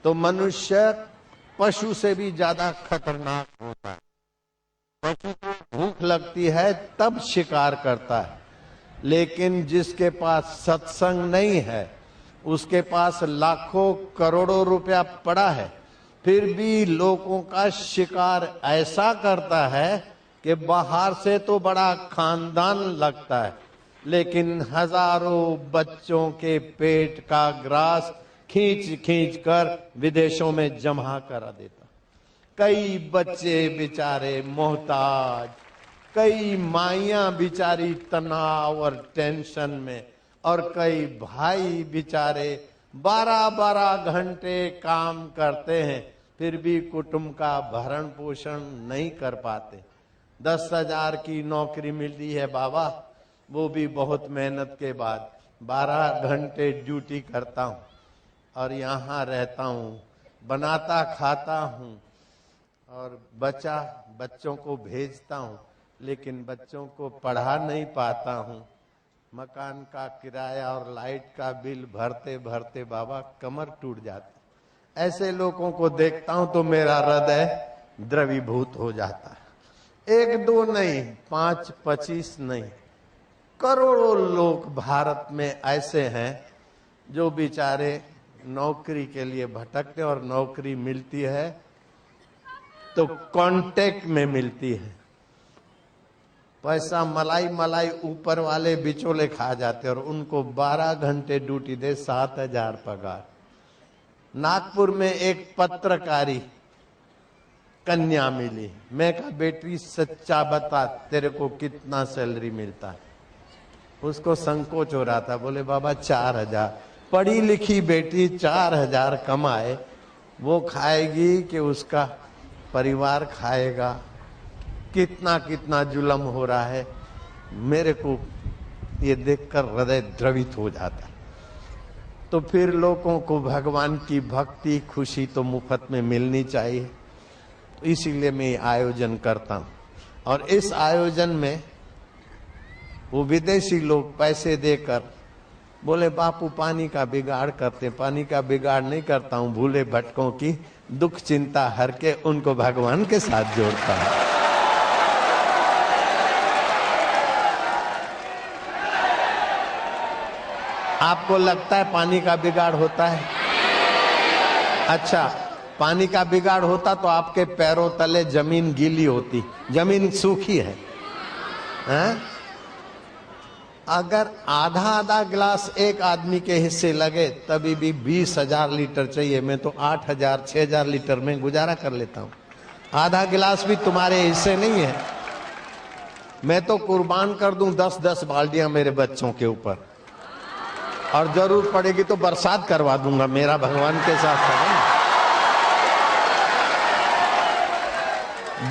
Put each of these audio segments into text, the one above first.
तो मनुष्य पशु से भी ज्यादा खतरनाक होता है। पशु को भूख लगती है तब शिकार करता है, लेकिन जिसके पास सत्संग नहीं है, उसके पास लाखों करोड़ों रुपया पड़ा है, फिर भी लोगों का शिकार ऐसा करता है कि बाहर से तो बड़ा खानदान लगता है, लेकिन हजारों बच्चों के पेट का ग्रास खींच खींच कर विदेशों में जमा करा देता। कई बच्चे बेचारे मोहताज, कई माइयां बिचारी तनाव और टेंशन में, और कई भाई बिचारे 12-12 घंटे काम करते हैं, फिर भी कुटुंब का भरण पोषण नहीं कर पाते। 10,000 की नौकरी मिली है बाबा, वो भी बहुत मेहनत के बाद। 12 घंटे ड्यूटी करता हूँ और यहाँ रहता हूँ, बनाता खाता हूँ और बच्चों को भेजता हूँ, लेकिन बच्चों को पढ़ा नहीं पाता हूँ। मकान का किराया और लाइट का बिल भरते भरते बाबा कमर टूट जाती। ऐसे लोगों को देखता हूँ तो मेरा हृदय द्रवीभूत हो जाता है। 1-2 नहीं, 5-25 नहीं, करोड़ों लोग भारत में ऐसे हैं जो बेचारे नौकरी के लिए भटकते, और नौकरी मिलती है तो कांटेक्ट में मिलती है। पैसा मलाई ऊपर वाले बिचौले खा जाते, और उनको 12 घंटे ड्यूटी दे 7,000 पगार। नागपुर में एक पत्रकारी कन्या मिली। मैं कहा बेटी सच्चा बता, तेरे को कितना सैलरी मिलता है? उसको संकोच हो रहा था, बोले बाबा 4,000। पढ़ी लिखी बेटी 4,000 कमाए, वो खाएगी कि उसका परिवार खाएगा? कितना कितना जुल्म हो रहा है। मेरे को ये देखकर हृदय द्रवित हो जाता। तो फिर लोगों को भगवान की भक्ति खुशी तो मुफ्त में मिलनी चाहिए, तो इसीलिए मैं आयोजन करता हूँ। और इस आयोजन में वो विदेशी लोग पैसे देकर बोले बापू पानी का बिगाड़ करते। पानी का बिगाड़ नहीं करता हूँ, भूले भटकों की दुख चिंता हर के उनको भगवान के साथ जोड़ता हूँ। आपको लगता है पानी का बिगाड़ होता है? अच्छा, पानी का बिगाड़ होता तो आपके पैरों तले जमीन गीली होती, जमीन सूखी है, हैं? अगर आधा गिलास एक आदमी के हिस्से लगे तभी भी 20,000 लीटर चाहिए। मैं तो 8,000 6,000 लीटर में गुजारा कर लेता हूँ। आधा गिलास भी तुम्हारे हिस्से नहीं है। मैं तो कुर्बान कर दूं 10-10 बाल्टियां मेरे बच्चों के ऊपर, और जरूरत पड़ेगी तो बरसात करवा दूंगा। मेरा भगवान के साथ है।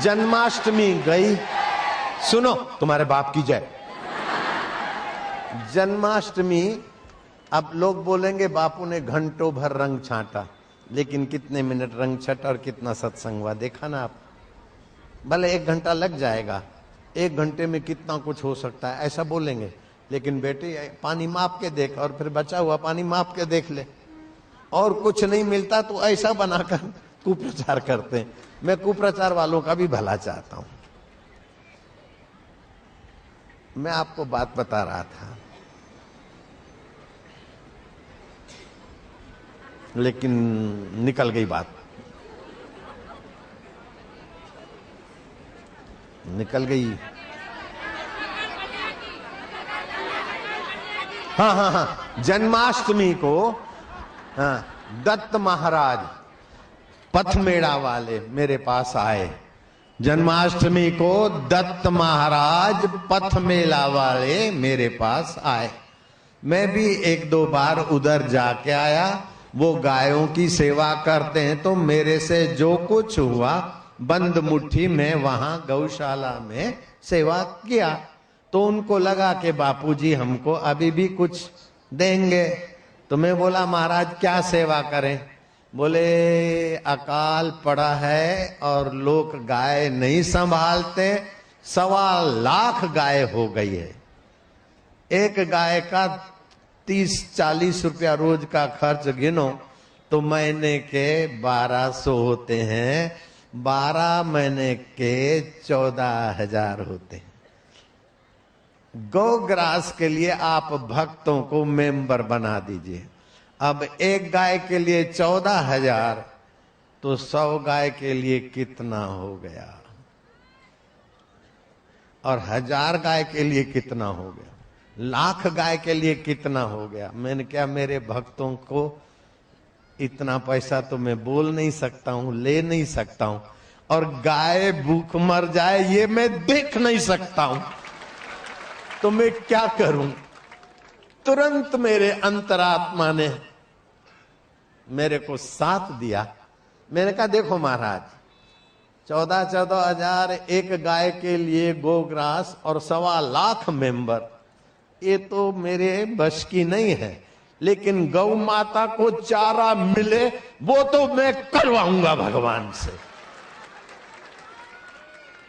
जन्माष्टमी गई, सुनो तुम्हारे बाप की जय। जन्माष्टमी, अब लोग बोलेंगे बापू ने घंटों भर रंग छांटा, लेकिन कितने मिनट रंग छटा और कितना सत्संग हुआ देखा ना आप? भले 1 घंटा लग जाएगा, 1 घंटे में कितना कुछ हो सकता है ऐसा बोलेंगे, लेकिन बेटे पानी माप के देख, और फिर बचा हुआ पानी माप के देख ले। और कुछ नहीं मिलता तो ऐसा बनाकर कुप्रचार करते हैं। मैं कुप्रचार वालों का भी भला चाहता हूं। मैं आपको बात बता रहा था, लेकिन निकल गई बात, निकल गई। हाँ, जन्माष्टमी को दत्त महाराज पथ मेड़ा वाले मेरे पास आए। जन्माष्टमी को दत्त महाराज पथ मेला वाले मेरे पास आए। मैं भी 1-2 बार उधर जाके आया। वो गायों की सेवा करते हैं, तो मेरे से जो कुछ हुआ बंद मुट्ठी में वहां गौशाला में सेवा किया। तो उनको लगा कि बापूजी हमको अभी भी कुछ देंगे। तो मैं बोला महाराज क्या सेवा करें? बोले अकाल पड़ा है और लोग गाय नहीं संभालते, 1.25 लाख गाय हो गई है। एक गाय का 30-40 रुपया रोज का खर्च गिनो तो महीने के 1200 होते हैं, 12 महीने के 14,000 होते हैं। गौग्रास के लिए आप भक्तों को मेंबर बना दीजिए। अब एक गाय के लिए 14,000, तो 100 गाय के लिए कितना हो गया, और 1000 गाय के लिए कितना हो गया, लाख गाय के लिए कितना हो गया। मैंने क्या, मेरे भक्तों को इतना पैसा तो मैं बोल नहीं सकता हूं, ले नहीं सकता हूं, और गाय भूख मर जाए ये मैं देख नहीं सकता हूं, तो मैं क्या करूं। तुरंत मेरे अंतरात्मा ने मेरे को साथ दिया। मैंने कहा देखो महाराज, 14,000 एक गाय के लिए गोग्रास और 1.25 लाख मेंबर, ये तो मेरे बश की नहीं है, लेकिन गौ माता को चारा मिले वो तो मैं करवाऊंगा भगवान से।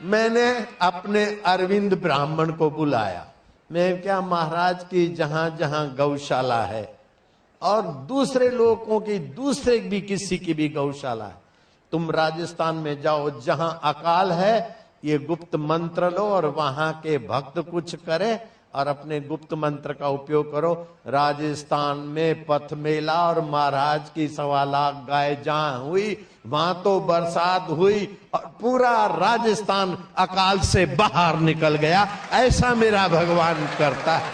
मैंने अपने अरविंद ब्राह्मण को बुलाया। मैं क्या, महाराज की जहां जहां गौशाला है और दूसरे लोगों की, दूसरे भी किसी की भी गौशाला है, तुम राजस्थान में जाओ, जहां अकाल है ये गुप्त मंत्र लो और वहां के भक्त कुछ करे और अपने गुप्त मंत्र का उपयोग करो। राजस्थान में पथ मेला और महाराज की 1.25 लाख गाय जहां हुई वहां तो बरसात हुई और पूरा राजस्थान अकाल से बाहर निकल गया। ऐसा मेरा भगवान करता है।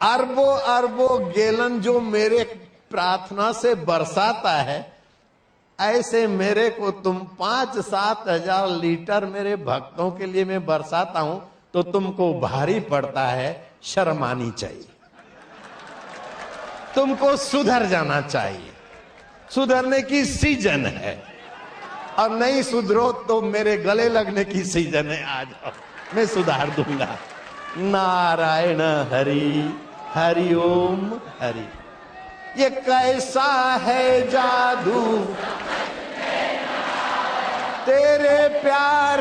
अरबों अरबों गैलन जो मेरे प्रार्थना से बरसाता है, ऐसे मेरे को तुम 5-7 हजार लीटर मेरे भक्तों के लिए मैं बरसाता हूं, तो तुमको भारी पड़ता है। शर्म आनी चाहिए, तुमको सुधर जाना चाहिए। सुधरने की सीजन है, और नहीं सुधरो तो मेरे गले लगने की सीजन है। आ जाओ, मैं सुधार दूंगा। नारायण हरि, हरि ओम हरि। ये कैसा है जादू तेरे प्यार,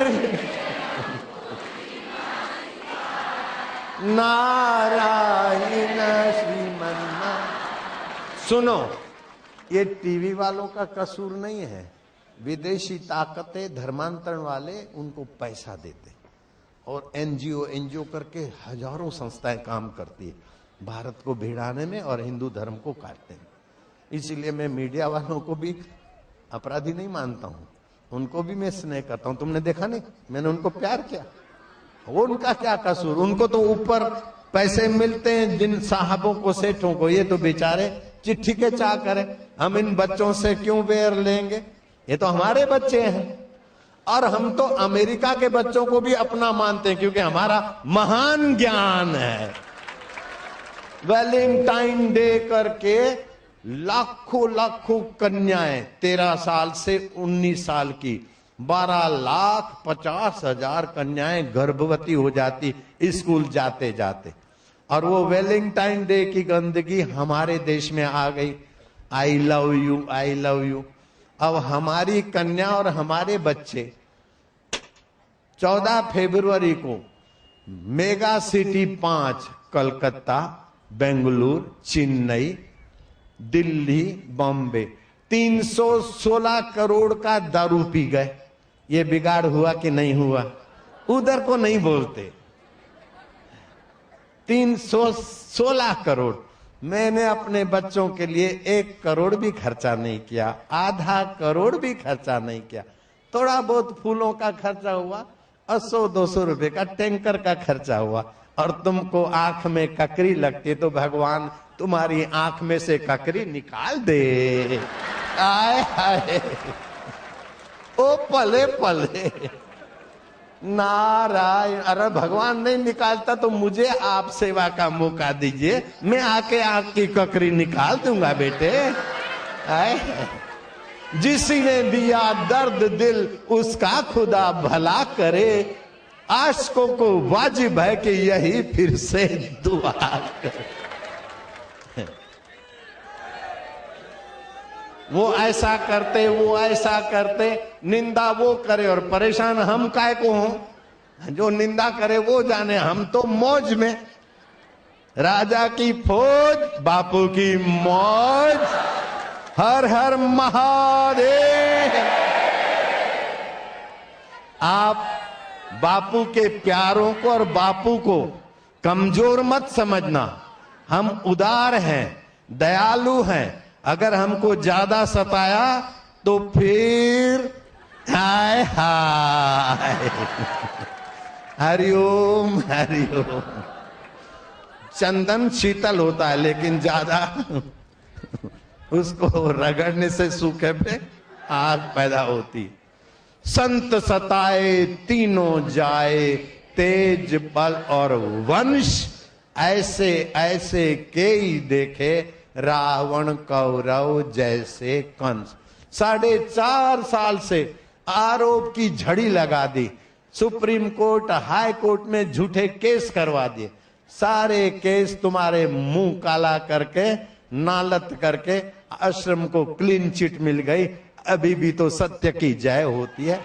नारायण श्रीमन्ना। सुनो, ये टीवी वालों का कसूर नहीं है। विदेशी ताकतें, धर्मांतरण वाले उनको पैसा देते, और एनजीओ करके हजारों संस्थाएं काम करती है भारत को भिड़ाने में और हिंदू धर्म को काटने में। इसीलिए मैं मीडिया वालों को भी अपराधी नहीं मानता हूं, उनको भी मैं स्नेह करता हूं। तुमने देखा नहीं, मैंने उनको प्यार किया। वो उनका क्या कसूर, उनको तो ऊपर पैसे मिलते हैं जिन साहबों को, सेठों को। ये तो बेचारे चिट्ठी के चाह करें। हम इन बच्चों से क्यों बैर लेंगे, ये तो हमारे बच्चे हैं। और हम तो अमेरिका के बच्चों को भी अपना मानते हैं, क्योंकि हमारा महान ज्ञान है। वैलेंटाइन डे करके लाखों लाखों कन्याएं 13 साल से 19 साल की 12,50,000 कन्याएं गर्भवती हो जाती स्कूल जाते जाते। और वो वैलेंटाइन डे की गंदगी हमारे देश में आ गई। I love you, I love you. अब हमारी कन्या और हमारे बच्चे 14 फरवरी को मेगा सिटी 5 कलकत्ता, बेंगलुरु, चेन्नई, दिल्ली, बॉम्बे 316 करोड़ का दारू पी गए। ये बिगाड़ हुआ कि नहीं हुआ? उधर को नहीं बोलते। 316 करोड़। मैंने अपने बच्चों के लिए 1 करोड़ भी खर्चा नहीं किया, आधा करोड़ भी खर्चा नहीं किया। थोड़ा बहुत फूलों का खर्चा हुआ और 100-200 रुपए का टैंकर का खर्चा हुआ। और तुमको आंख में ककरी लगती है तो भगवान तुम्हारी आंख में से ककरी निकाल दे। आए हाय, ओ पले पले, नारायण। अरे भगवान नहीं निकालता तो मुझे आप सेवा का मौका दीजिए, मैं आके आपकी ककरी निकाल दूंगा बेटे। आए, जिसने दिया दर्द दिल उसका खुदा भला करे। आशिकों को वाजिब है कि यही फिर से दुआ करे। वो ऐसा करते, वो ऐसा करते, निंदा वो करे और परेशान हम काहे को हों? जो निंदा करे वो जाने, हम तो मौज में। राजा की फौज, बापू की मौज। हर हर महादेव। आप बापू के प्यारों को और बापू को कमजोर मत समझना। हम उदार हैं, दयालु हैं। अगर हमको ज्यादा सताया तो फिर हाय हाय। हरिओम हरिओम। चंदन शीतल होता है लेकिन ज्यादा उसको रगड़ने से सूखे पे आग पैदा होती। संत सताए तीनों जाए, तेज बल और वंश, ऐसे ऐसे के ही देखे, रावण कौरव जैसे कंस। 4.5 साल से आरोप की झड़ी लगा दी। सुप्रीम कोर्ट, हाई कोर्ट में झूठे केस करवा दिए। सारे केस तुम्हारे मुंह काला करके, नालत करके आश्रम को क्लीन चिट मिल गई। अभी भी तो सत्य की जय होती है।